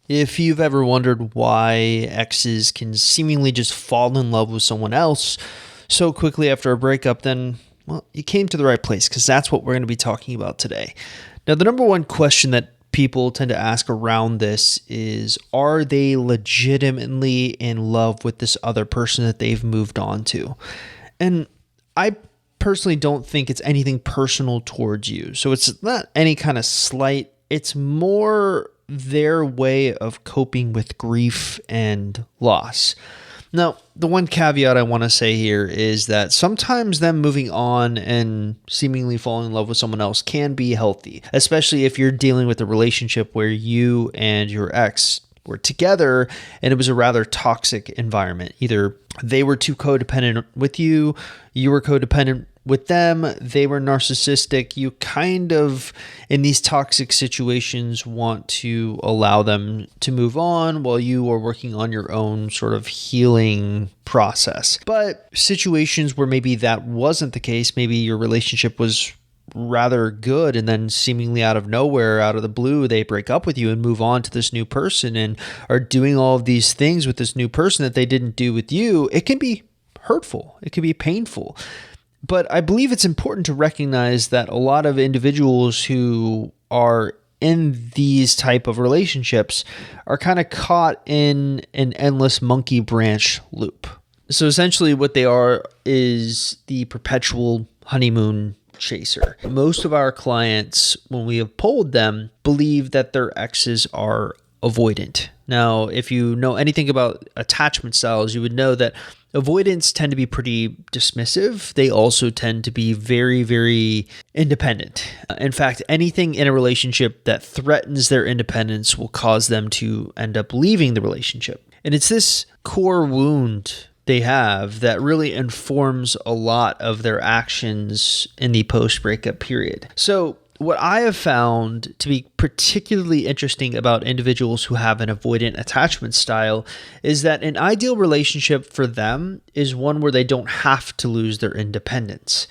If you've ever wondered why exes can seemingly just fall in love with someone else so quickly after a breakup, then, well, you came to the right place because that's what we're going to be talking about today. Now, the number one question that people tend to ask around this is, are they legitimately in love with this other person that they've moved on to? And I personally don't think it's anything personal towards you. So it's not any kind of slight. It's more their way of coping with grief and loss. Now, the one caveat I want to say here is that sometimes them moving on and seemingly falling in love with someone else can be healthy, especially if you're dealing with a relationship where you and your ex were together and it was a rather toxic environment. Either they were too codependent with you, you were codependent with them, they were narcissistic. You kind of, in these toxic situations, want to allow them to move on while you are working on your own sort of healing process. But situations where maybe that wasn't the case, maybe your relationship was rather good and then seemingly out of nowhere, out of the blue, they break up with you and move on to this new person and are doing all of these things with this new person that they didn't do with you, it can be hurtful. It can be painful. But I believe it's important to recognize that a lot of individuals who are in these type of relationships are kind of caught in an endless monkey branch loop. So essentially what they are is the perpetual honeymoon chaser. Most of our clients, when we have polled them, believe that their exes are avoidant. Now, if you know anything about attachment styles, you would know that avoidants tend to be pretty dismissive. They also tend to be very, very independent. In fact, anything in a relationship that threatens their independence will cause them to end up leaving the relationship. And it's this core wound they have that really informs a lot of their actions in the post-breakup period. So what I have found to be particularly interesting about individuals who have an avoidant attachment style is that an ideal relationship for them is one where they don't have to lose their independence.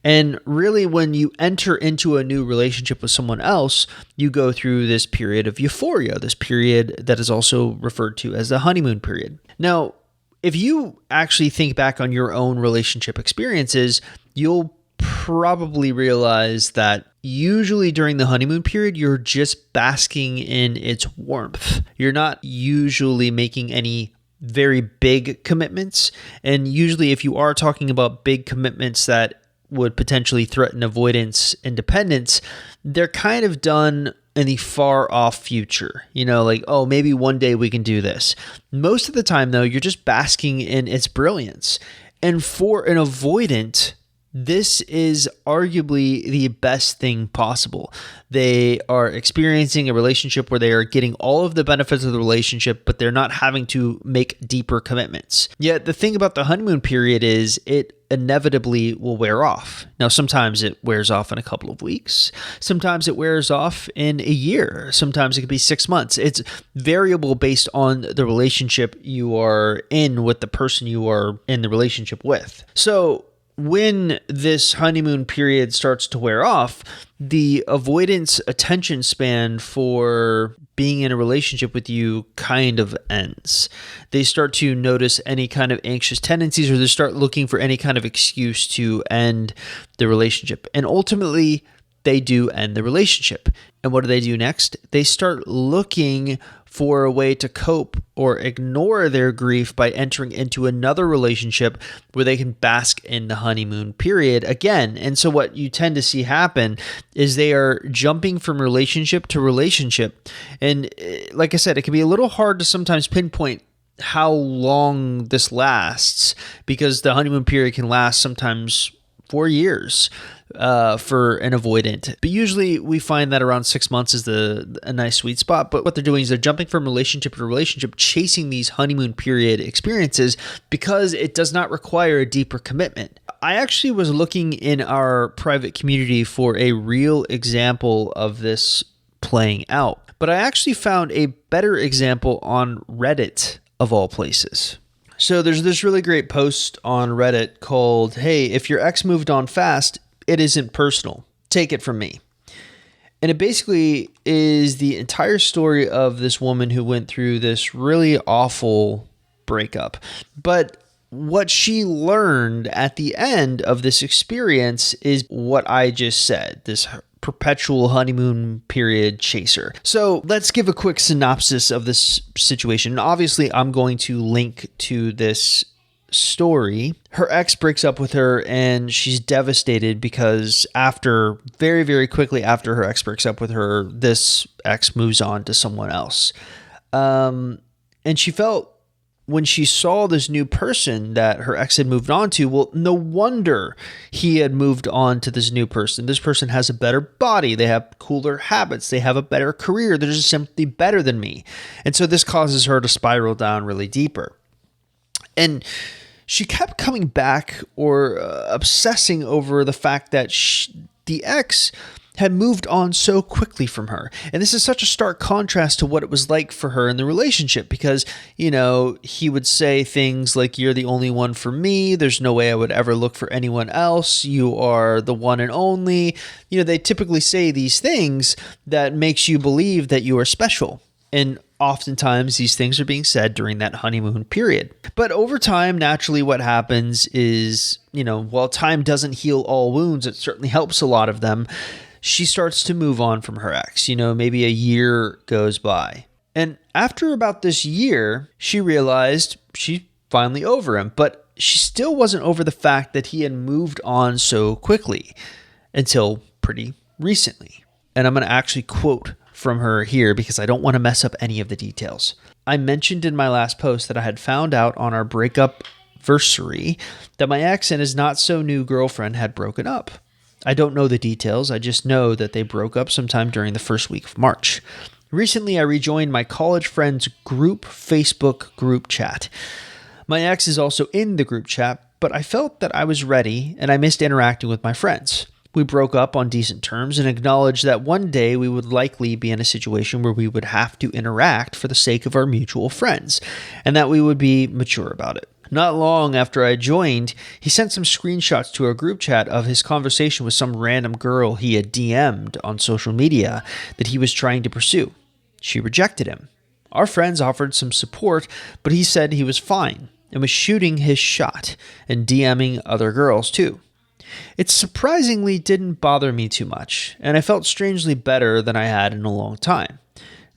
And really, when you enter into a new relationship with someone else, you go through this period of euphoria, this period that is also referred to as the honeymoon period. Now, if you actually think back on your own relationship experiences, you'll probably realize that usually during the honeymoon period, you're just basking in its warmth. You're not usually making any very big commitments. And usually if you are talking about big commitments that would potentially threaten avoidance independence, they're kind of done in the far off future, like, oh, maybe one day we can do this. Most of the time though, you're just basking in its brilliance. And for an avoidant, this is arguably the best thing possible. They are experiencing a relationship where they are getting all of the benefits of the relationship, but they're not having to make deeper commitments. Yet the thing about the honeymoon period is it inevitably will wear off. Now, sometimes it wears off in a couple of weeks. Sometimes it wears off in a year. Sometimes it could be 6 months. It's variable based on the relationship you are in with the person you are in the relationship with. So when this honeymoon period starts to wear off, the avoidance attention span for being in a relationship with you kind of ends. They start to notice any kind of anxious tendencies, or they start looking for any kind of excuse to end the relationship. And ultimately, they do end the relationship. And what do they do next? They start looking for a way to cope or ignore their grief by entering into another relationship where they can bask in the honeymoon period again. And so what you tend to see happen is they are jumping from relationship to relationship. And like I said, it can be a little hard to sometimes pinpoint how long this lasts, because the honeymoon period can last sometimes 4 years for an avoidant. But usually we find that around 6 months is a nice sweet spot. But what they're doing is they're jumping from relationship to relationship, chasing these honeymoon period experiences because it does not require a deeper commitment. I actually was looking in our private community for a real example of this playing out. But I actually found a better example on Reddit, of all places. So there's this really great post on Reddit called, "Hey, if your ex moved on fast, it isn't personal. Take it from me." And it basically is the entire story of this woman who went through this really awful breakup. But what she learned at the end of this experience is what I just said, this perpetual honeymoon period chaser. So let's give a quick synopsis of this situation. Obviously, I'm going to link to this story. Her ex breaks up with her and she's devastated because very, very quickly after her ex breaks up with her, this ex moves on to someone else. And she felt when she saw this new person that her ex had moved on to, well, no wonder he had moved on to this new person. This person has a better body. They have cooler habits. They have a better career. They're just simply better than me. And so this causes her to spiral down really deeper. And she kept coming back or obsessing over the fact that the ex had moved on so quickly from her. And this is such a stark contrast to what it was like for her in the relationship because, he would say things like, "You're the only one for me. There's no way I would ever look for anyone else. You are the one and only." They typically say these things that makes you believe that you are special. And oftentimes these things are being said during that honeymoon period. But over time, naturally what happens is, while time doesn't heal all wounds, it certainly helps a lot of them. She starts to move on from her ex. Maybe a year goes by. And after about this year, she realized she's finally over him. But she still wasn't over the fact that he had moved on so quickly until pretty recently. And I'm going to actually quote from her here because I don't want to mess up any of the details. I mentioned in my last post that I had found out on our breakup versary that my ex and his not so new girlfriend had broken up. I don't know the details. I just know that they broke up sometime during the first week of March. Recently, I rejoined my college friends group Facebook group chat. My ex is also in the group chat, but I felt that I was ready and I missed interacting with my friends. We broke up on decent terms and acknowledged that one day we would likely be in a situation where we would have to interact for the sake of our mutual friends, and that we would be mature about it. Not long after I joined, he sent some screenshots to our group chat of his conversation with some random girl he had DM'd on social media that he was trying to pursue. She rejected him. Our friends offered some support, but he said he was fine and was shooting his shot and DMing other girls too. It surprisingly didn't bother me too much, and I felt strangely better than I had in a long time.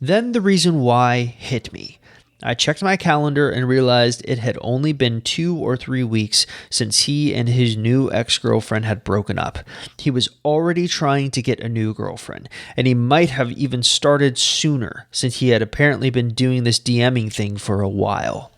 Then the reason why hit me. I checked my calendar and realized it had only been 2 or 3 weeks since he and his new ex-girlfriend had broken up. He was already trying to get a new girlfriend, and he might have even started sooner since he had apparently been doing this DMing thing for a while.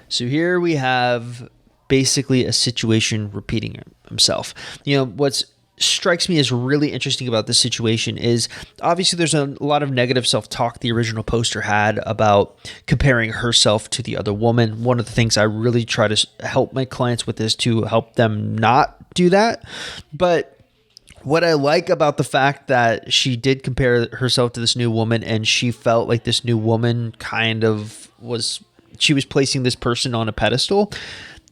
So here we have basically a situation repeating himself. What's strikes me as really interesting about this situation is obviously there's a lot of negative self-talk the original poster had about comparing herself to the other woman. One of the things I really try to help my clients with is to help them not do that. But what I like about the fact that she did compare herself to this new woman and she felt like this new woman she was placing this person on a pedestal.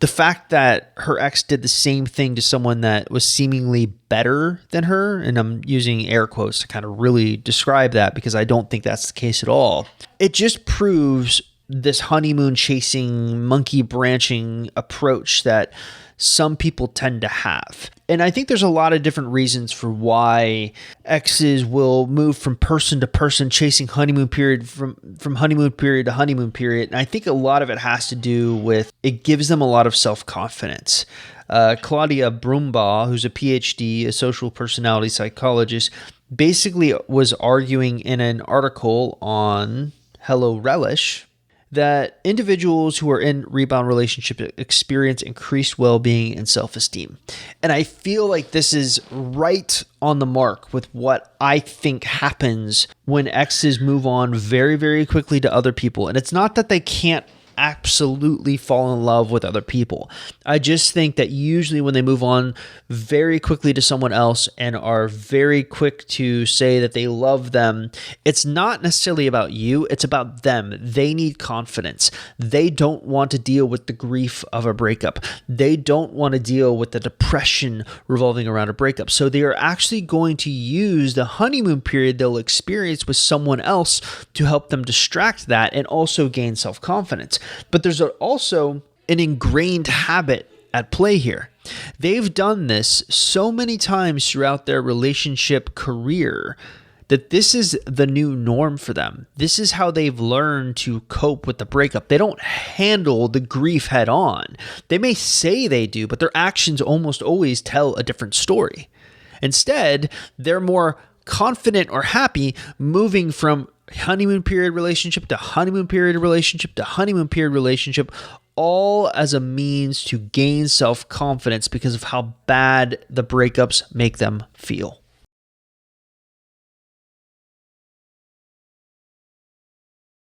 The fact that her ex did the same thing to someone that was seemingly better than her, and I'm using air quotes to kind of really describe that because I don't think that's the case at all. It just proves this honeymoon chasing, monkey branching approach that some people tend to have. And I think there's a lot of different reasons for why exes will move from person to person, chasing honeymoon period from honeymoon period to honeymoon period. And I think a lot of it has to do with it gives them a lot of self-confidence. Claudia Brumbaugh, who's a PhD, a social personality psychologist, basically was arguing in an article on Hello Relish that individuals who are in rebound relationship experience increased well-being and self-esteem. And I feel like this is right on the mark with what I think happens when exes move on very, very quickly to other people. And it's not that they can't absolutely fall in love with other people. I just think that usually when they move on very quickly to someone else and are very quick to say that they love them, it's not necessarily about you, it's about them. They need confidence. They don't want to deal with the grief of a breakup. They don't want to deal with the depression revolving around a breakup. So they are actually going to use the honeymoon period they'll experience with someone else to help them distract that and also gain self-confidence. But there's also an ingrained habit at play here. They've done this so many times throughout their relationship career that this is the new norm for them. This is how they've learned to cope with the breakup. They don't handle the grief head on. They may say they do, but their actions almost always tell a different story. Instead, they're more confident or happy moving from honeymoon period relationship to honeymoon period relationship to honeymoon period relationship, all as a means to gain self-confidence because of how bad the breakups make them feel.